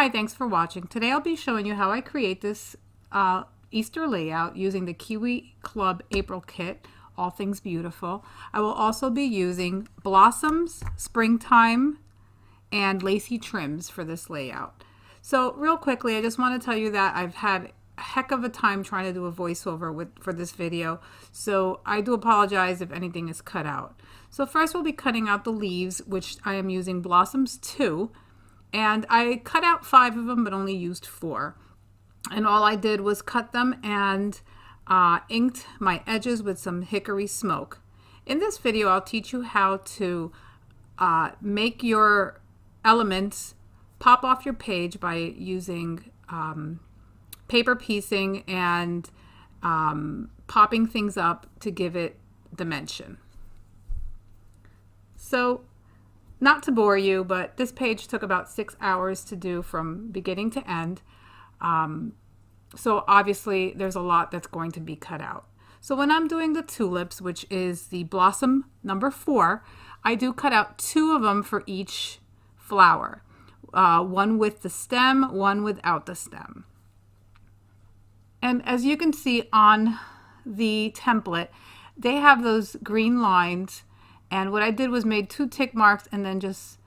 Hi, thanks for watching. Today I'll be showing you how I create this Easter layout using the Kiwi Club April kit, All Things Beautiful. I will also be using blossoms, springtime, and lacy trims for this layout. So real quickly, I just want to tell you that I've had a heck of a time trying to do a voiceover for this video, so I do apologize if anything is cut out. So first we'll be cutting out the leaves, which I am using Blossoms 2. And I cut out 5 of them, but only used 4. And all I did was cut them and inked my edges with some hickory smoke. In this video, I'll teach you how to make your elements pop off your page by using paper piecing and popping things up to give it dimension. So, not to bore you, but this page took about 6 hours to do from beginning to end. So obviously there's a lot that's going to be cut out. So when I'm doing the tulips, which is the blossom number 4, I do cut out 2 of them for each flower. One with the stem, one without the stem. And as you can see on the template, they have those green lines. And what I did was made 2 tick marks and then just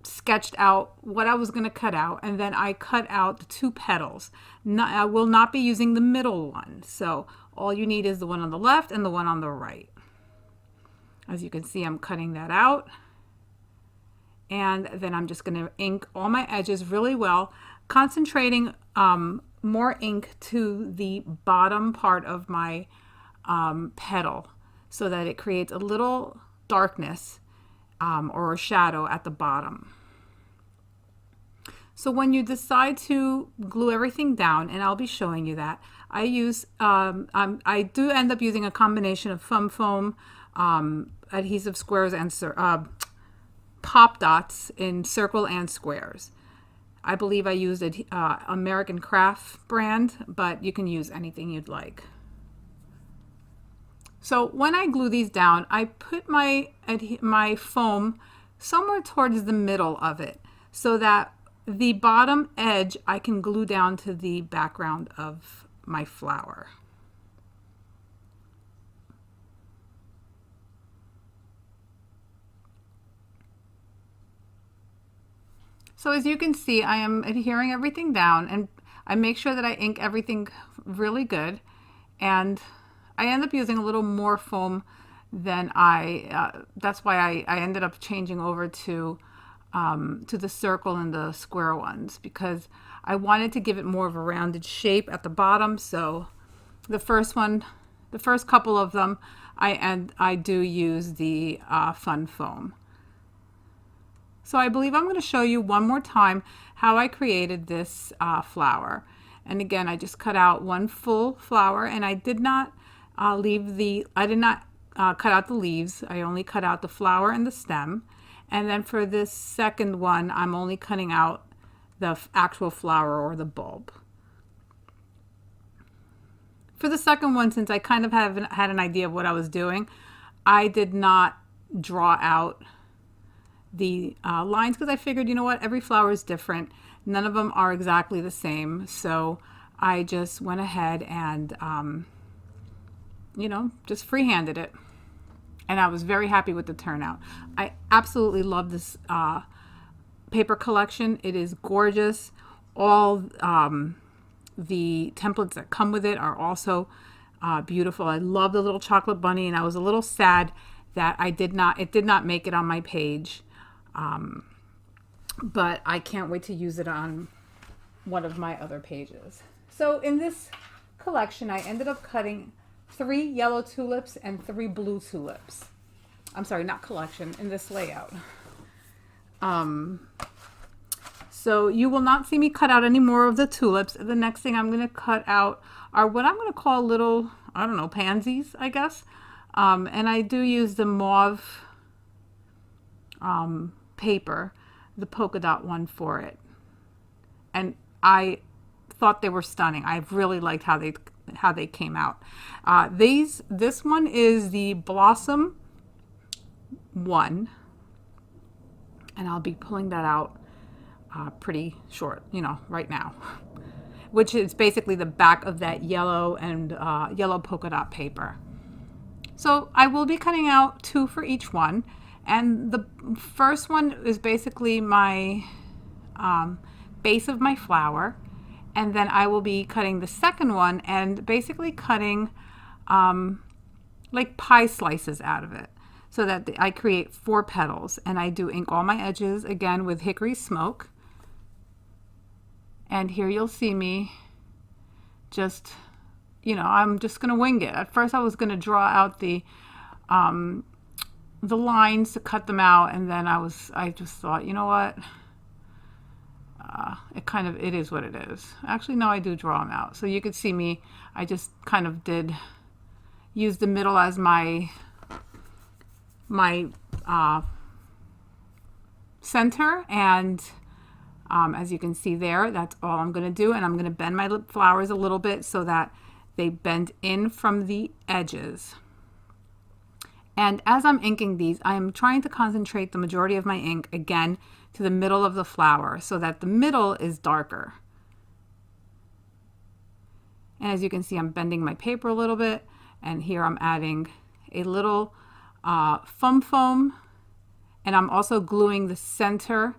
sketched out what I was going to cut out. And then I cut out the 2 petals. I will not be using the middle one. So all you need is the one on the left and the one on the right. As you can see, I'm cutting that out. And then I'm just going to ink all my edges really well, concentrating more ink to the bottom part of my petal, so that it creates a little darkness or a shadow at the bottom. So when you decide to glue everything down, and I'll be showing you that, I use, I do end up using a combination of foam, adhesive squares, and pop dots in circle and squares. I believe I used American Craft brand, but you can use anything you'd like. So when I glue these down, I put my foam somewhere towards the middle of it so that the bottom edge I can glue down to the background of my flower. So as you can see, I am adhering everything down, and I make sure that I ink everything really good, and I end up using a little more foam than that's why I ended up changing over to the circle and the square ones, because I wanted to give it more of a rounded shape at the bottom. So the first couple of them, I do use the fun foam. So I believe I'm going to show you one more time how I created this flower. And again, I just cut out 1 full flower, and I did not cut out the leaves. I only cut out the flower and the stem. And then for this second one, I'm only cutting out the actual flower or the bulb. For the second one, since I kind of had an idea of what I was doing, I did not draw out the lines, because I figured, you know what, every flower is different. None of them are exactly the same. So I just went ahead and you know, just freehanded it, and I was very happy with the turnout. I absolutely love this paper collection. It is gorgeous. All the templates that come with it are also beautiful. I love the little chocolate bunny, and I was a little sad that it did not make it on my page, but I can't wait to use it on one of my other pages. So in this collection, I ended up cutting 3 yellow tulips and 3 blue tulips. I'm sorry, not collection, in this layout. So you will not see me cut out any more of the tulips. The next thing I'm going to cut out are what I'm going to call little, I don't know, pansies, I guess. And I do use the mauve paper, the polka dot one for it. And I thought they were stunning. I really liked how they came out. This one is the Blossom 1, and I'll be pulling that out pretty short, you know, right now, which is basically the back of that yellow and yellow polka dot paper. So I will be cutting out 2 for each one. And the first one is basically my base of my flower. And then I will be cutting the second one and basically cutting like pie slices out of it, so that I create 4 petals. And I do ink all my edges again with hickory smoke. And here you'll see me just, you know, I'm just going to wing it. At first I was going to draw out the lines to cut them out, and then I just thought, you know what, it is what it is. Actually, no, I do draw them out. So you could see me, I just kind of use the middle as my center, and as you can see there, that's all I'm going to do. And I'm going to bend my flowers a little bit so that they bend in from the edges. And as I'm inking these, I'm trying to concentrate the majority of my ink again to the middle of the flower so that the middle is darker. And as you can see, I'm bending my paper a little bit, and here I'm adding a little foam, and I'm also gluing the center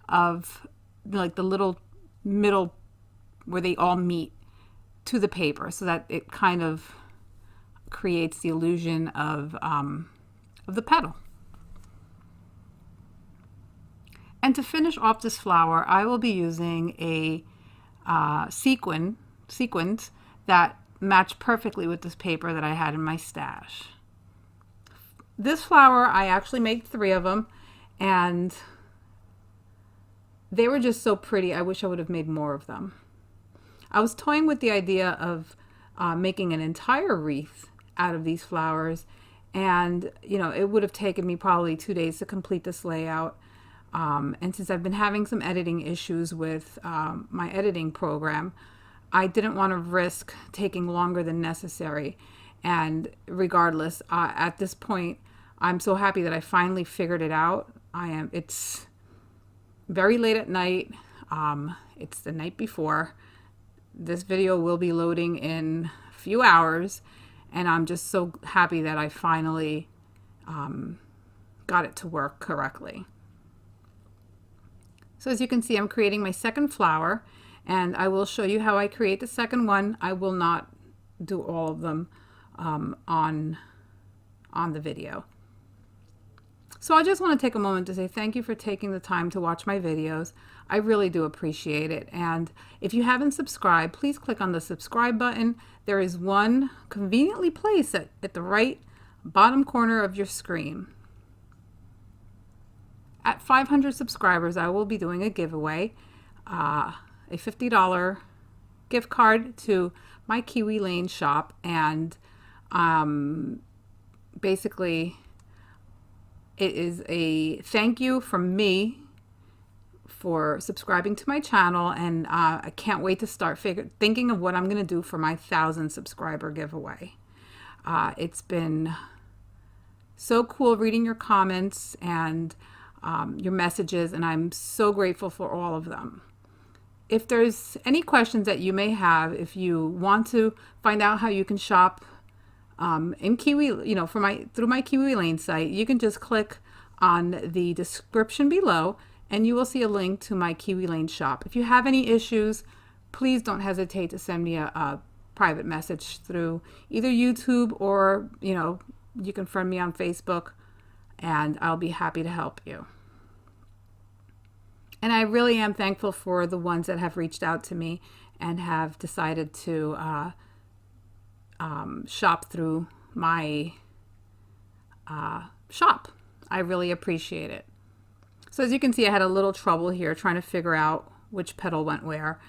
of like the little middle where they all meet to the paper, so that it kind of creates the illusion of the petal. And to finish off this flower, I will be using a sequins that match perfectly with this paper that I had in my stash. This flower, I actually made 3 of them, and they were just so pretty. I wish I would have made more of them. I was toying with the idea of making an entire wreath out of these flowers, and you know, it would have taken me probably 2 days to complete this layout. And since I've been having some editing issues with my editing program, I didn't want to risk taking longer than necessary. And regardless, at this point, I'm so happy that I finally figured it out. It's very late at night. It's the night before. This video will be loading in a few hours, and I'm just so happy that I finally got it to work correctly. So as you can see, I'm creating my second flower, and I will show you how I create the second one. I will not do all of them on the video. So I just want to take a moment to say thank you for taking the time to watch my videos. I really do appreciate it. And if you haven't subscribed, please click on the subscribe button. There is one conveniently placed at the right bottom corner of your screen. At 500 subscribers, I will be doing a giveaway, a $50 gift card to my Kiwi Lane shop. And basically, it is a thank you from me for subscribing to my channel, and I can't wait to start thinking of what I'm going to do for my 1,000 subscriber giveaway. It's been so cool reading your comments and your messages, and I'm so grateful for all of them. If there's any questions that you may have, if you want to find out how you can shop in Kiwi, through my Kiwi Lane site, you can just click on the description below, and you will see a link to my Kiwi Lane shop. If you have any issues, please don't hesitate to send me a private message through either YouTube, or you can friend me on Facebook, and I'll be happy to help you. And I really am thankful for the ones that have reached out to me and have decided to shop through my shop. I really appreciate it. So as you can see, I had a little trouble here trying to figure out which petal went where.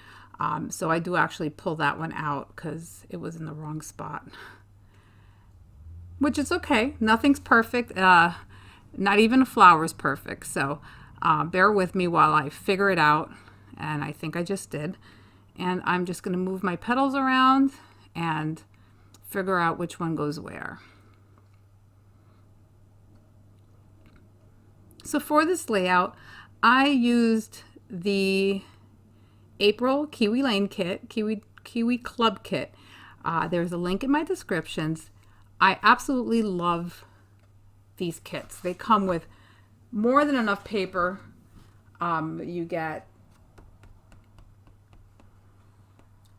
So I do actually pull that one out because it was in the wrong spot. Which is okay. Nothing's perfect. Not even a flower is perfect. So bear with me while I figure it out. And I think I just did. And I'm just going to move my petals around and figure out which one goes where. So for this layout, I used the April Kiwi Lane kit, Kiwi Club kit. There's a link in my descriptions. I absolutely love these kits. They come with more than enough paper. You get,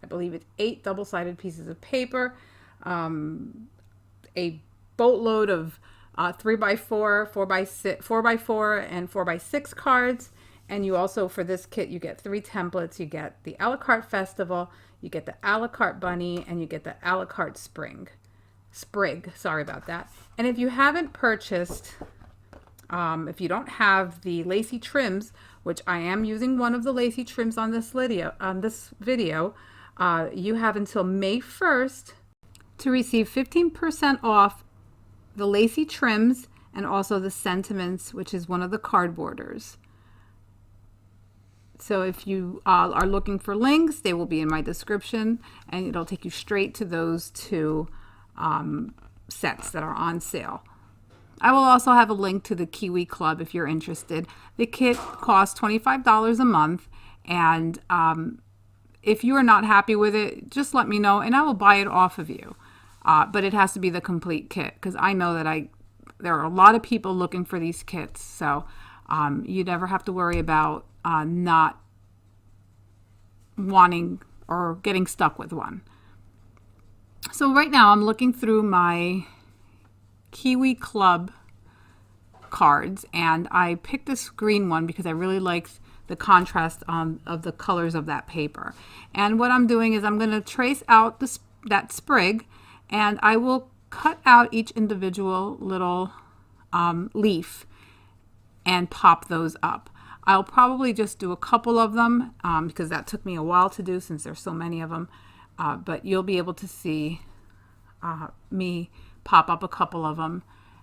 I believe it's 8 double-sided pieces of paper, a boatload of 3x4, 4x6, 4x4, and 4x6 cards. And you also, for this kit, you get 3 templates. You get the a la carte festival, you get the a la carte bunny, and you get the a la carte sprig. Sorry about that. And if you haven't purchased, if you don't have the lacy trims, which I am using one of the lacy trims on this video, you have until May 1st to receive 15% off the lacy trims and also the sentiments, which is one of the card borders. So if you are looking for links, they will be in my description, and it'll take you straight to those 2 sets that are on sale. I will also have a link to the Kiwi Club if you're interested. The kit costs $25 a month, and if you are not happy with it, just let me know and I will buy it off of you. But it has to be the complete kit, because I know that there are a lot of people looking for these kits, so you never have to worry about not wanting or getting stuck with one. So right now I'm looking through my Kiwi Club cards, and I picked this green one because I really like the contrast of the colors of that paper. And what I'm doing is I'm going to trace out that sprig, and I will cut out each individual little leaf and pop those up. I'll probably just do a couple of them because that took me a while to do since there's so many of them. But you'll be able to see me pop up a couple of them,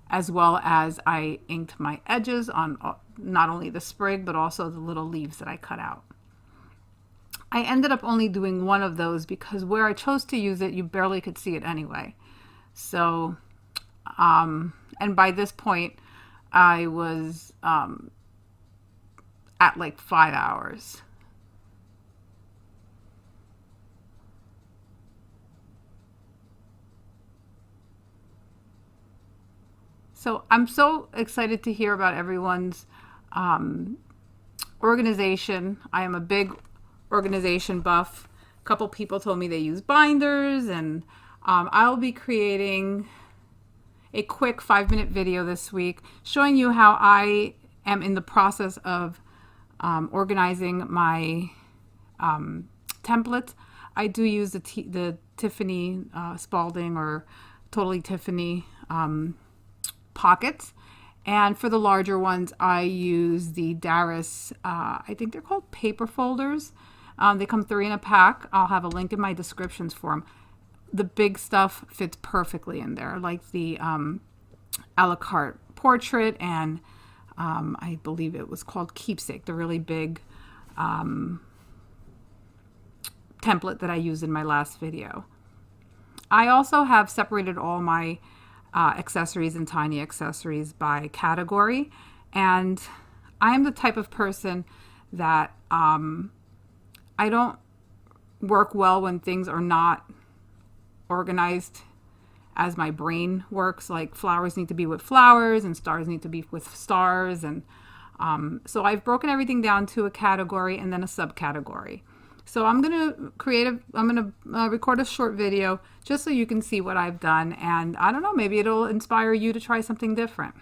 as well as I inked my edges on not only the sprig but also the little leaves that I cut out. I ended up only doing one of those because where I chose to use it, you barely could see it anyway. So, and by this point, I was at like 5 hours. So I'm so excited to hear about everyone's organization. I am a big organization buff. A couple people told me they use binders, and I'll be creating a quick 5-minute video this week showing you how I am in the process of organizing my templates. I do use the Tiffany Spalding or Totally Tiffany pockets, and for the larger ones I use the Darris, I think they're called paper folders. They come 3 in a pack. I'll have a link in my descriptions for them. The big stuff fits perfectly in there, like the a la carte portrait, and I believe it was called Keepsake, the really big template that I used in my last video. I also have separated all my accessories and tiny accessories by category, and I am the type of person that I don't work well when things are not organized as my brain works. Like flowers need to be with flowers and stars need to be with stars, and so I've broken everything down to a category and then a subcategory. So I'm gonna record a short video just so you can see what I've done, and I don't know, maybe it'll inspire you to try something different.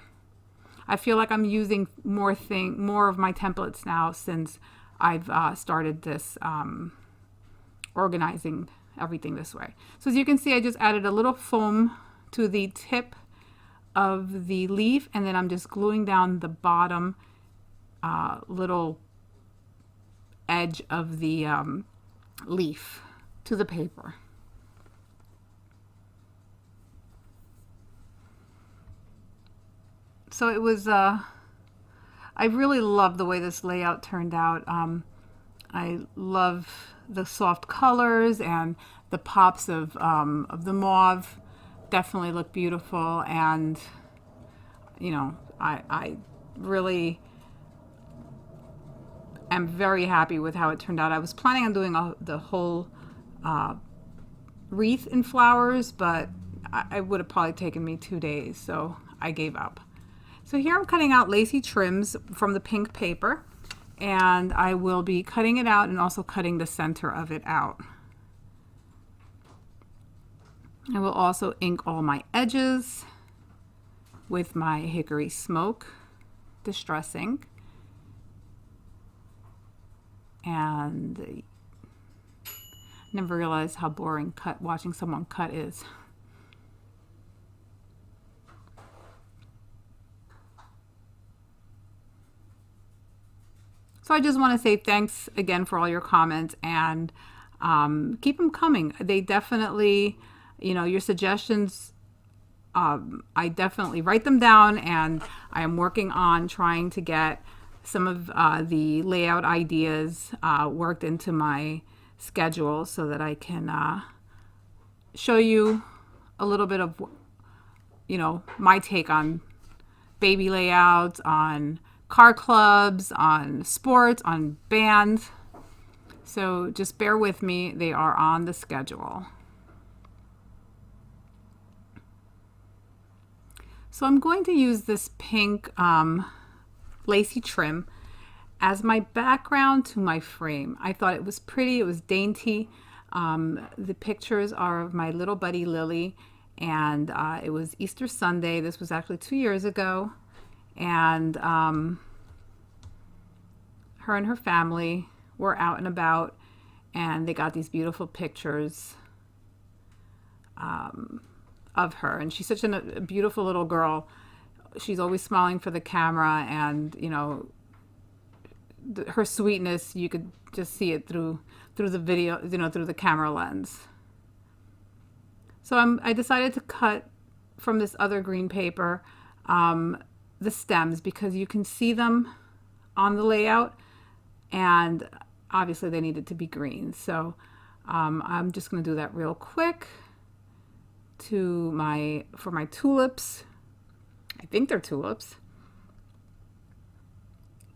I feel like I'm using more of my templates now since I've started this organizing everything this way. So as you can see, I just added a little foam to the tip of the leaf, and then I'm just gluing down the bottom little edge of the leaf to the paper. So it was I really love the way this layout turned out. I love the soft colors, and the pops of the mauve definitely look beautiful, and you know, I really am very happy with how it turned out. I was planning on doing the whole wreath in flowers, but it would have probably taken me 2 days, so I gave up. So here I'm cutting out lacy trims from the pink paper, and I will be cutting it out and also cutting the center of it out. I will also ink all my edges with my Hickory Smoke Distress ink. And I never realized how boring watching someone cut is. So I just want to say thanks again for all your comments, and keep them coming. They definitely, your suggestions, I definitely write them down, and I am working on trying to get some of the layout ideas worked into my schedule so that I can show you a little bit of, my take on baby layouts, on car clubs, on sports, on bands. So just bear with me. They are on the schedule. So I'm going to use this pink lacy trim as my background to my frame. I thought it was pretty. It was dainty. The pictures are of my little buddy Lily, and it was Easter Sunday. This was actually 2 years ago. And her and her family were out and about, and they got these beautiful pictures of her. And she's such a beautiful little girl. She's always smiling for the camera, and her sweetness, you could just see it through the video, through the camera lens. So I decided to cut from this other green paper the stems, because you can see them on the layout, and obviously they needed to be green. So I'm just going to do that real quick for my tulips. I think they're tulips,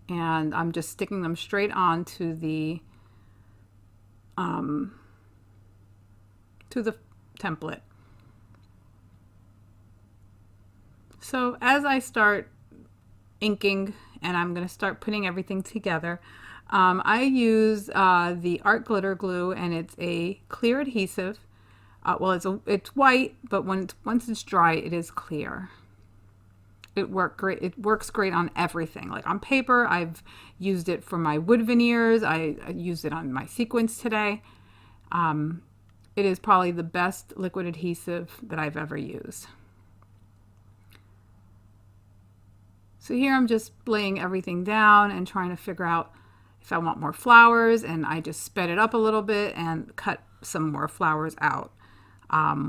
and I'm just sticking them straight onto the template. So as I start inking and I'm going to start putting everything together, I use the Art Glitter Glue, and it's a clear adhesive. Well, it's white, but once it's dry, it is clear. It works great on everything. Like on paper, I've used it for my wood veneers. I used it on my sequins today. It is probably the best liquid adhesive that I've ever used. So here I'm just laying everything down and trying to figure out if I want more flowers, and I just sped it up a little bit and cut some more flowers out.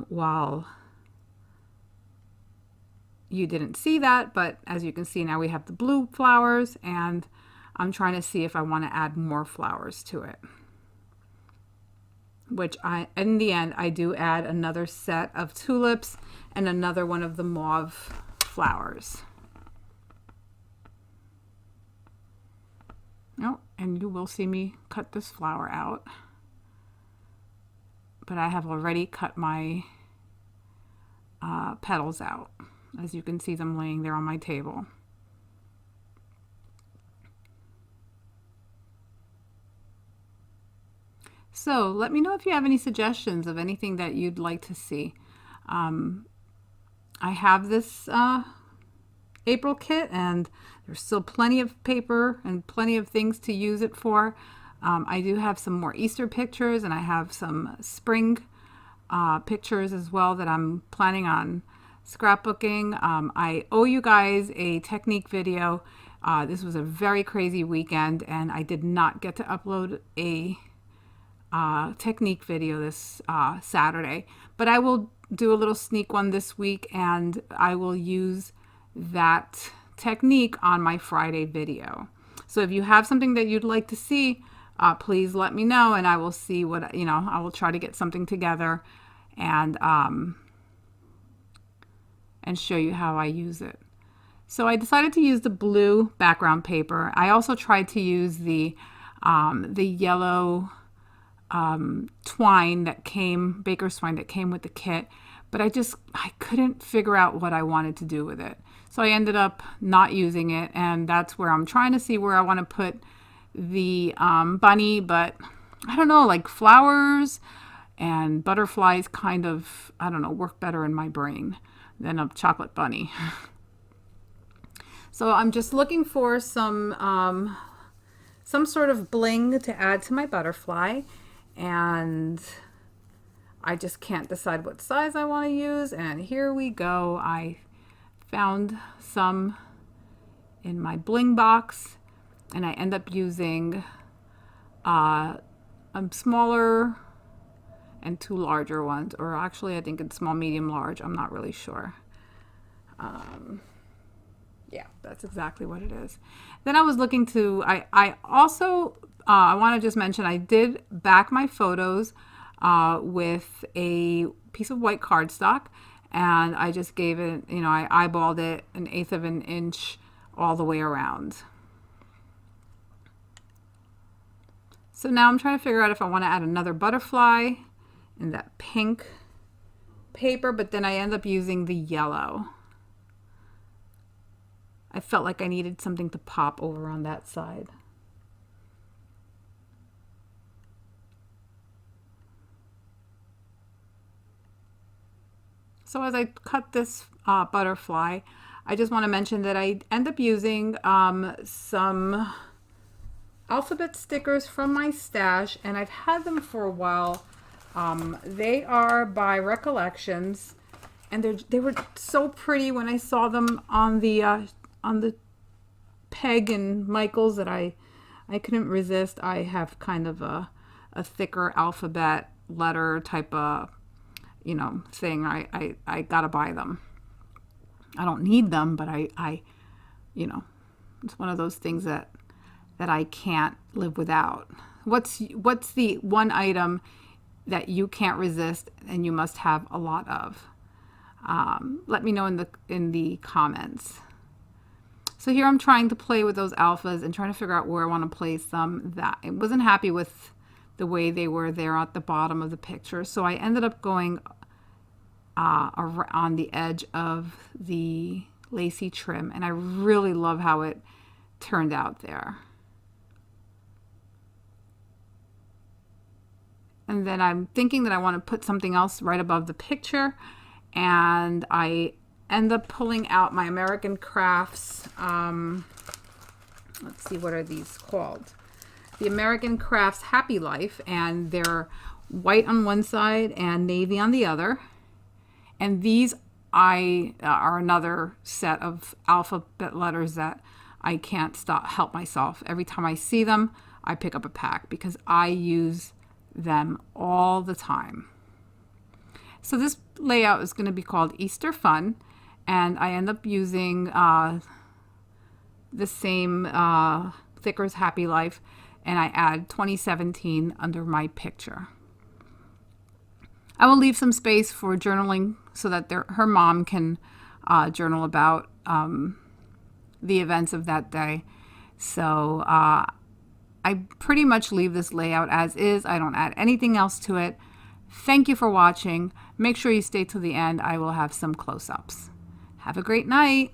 While you didn't see that, but as you can see now we have the blue flowers, and I'm trying to see if I want to add more flowers to it. Which in the end, I do add another set of tulips and another one of the mauve flowers. Oh, and you will see me cut this flower out. But I have already cut my petals out. As you can see them laying there on my table. So let me know if you have any suggestions of anything that you'd like to see. I have this April kit, and there's still plenty of paper and plenty of things to use it for. I do have some more Easter pictures, and I have some spring pictures as well that I'm planning on scrapbooking. I owe you guys a technique video. This was a very crazy weekend, and I did not get to upload a technique video this Saturday, but I will do a little sneak one this week, and I will use that technique on my Friday video. So if you have something that you'd like to see, please let me know, and I will see what, I will try to get something together and show you how I use it. So I decided to use the blue background paper. I also tried to use the the yellow twine that came, baker's twine that came with the kit, but I couldn't figure out what I wanted to do with it. So I ended up not using it, and that's where I'm trying to see where I want to put the bunny, but I don't know, like flowers and butterflies kind of, I don't know, work better in my brain than a chocolate bunny. So I'm just looking for some sort of bling to add to my butterfly, and I just can't decide what size I want to use. And here we go. I found some in my bling box, and I end up using a smaller and two larger ones, or actually I think it's small, medium, large. I'm not really sure. Yeah, that's exactly what it is. Then I was looking to, I also, I want to just mention, I did back my photos with a piece of white cardstock, and I just gave it, I eyeballed it 1/8 of an inch all the way around. So now I'm trying to figure out if I want to add another butterfly in that pink paper, but then I end up using the yellow. I felt like I needed something to pop over on that side. So as I cut this butterfly, I just want to mention that I end up using some alphabet stickers from my stash, and I've had them for a while. They are by Recollections, and they were so pretty when I saw them on the Peg and Michaels that I couldn't resist. I have kind of a thicker alphabet letter type of thing. I gotta buy them. I don't need them, but I it's one of those things that I can't live without. What's the one item that you can't resist and you must have a lot of? Let me know in the comments. So here I'm trying to play with those alphas and trying to figure out where I want to place them. That I wasn't happy with the way they were there at the bottom of the picture, so I ended up going on the edge of the lacy trim, and I really love how it turned out there. And then I'm thinking that I want to put something else right above the picture, and I end up pulling out my American Crafts. Let's see, what are these called? The American Crafts Happy Life, and they're white on one side and navy on the other. And these are another set of alphabet letters that I can't help myself. Every time I see them, I pick up a pack because I use them all the time. So this layout is going to be called Easter Fun, and I end up using the same Thickers Happy Life, and I add 2017 under my picture. I will leave some space for journaling so that her mom can journal about the events of that day. So I pretty much leave this layout as is. I don't add anything else to it. Thank you for watching. Make sure you stay till the end. I will have some close-ups. Have a great night.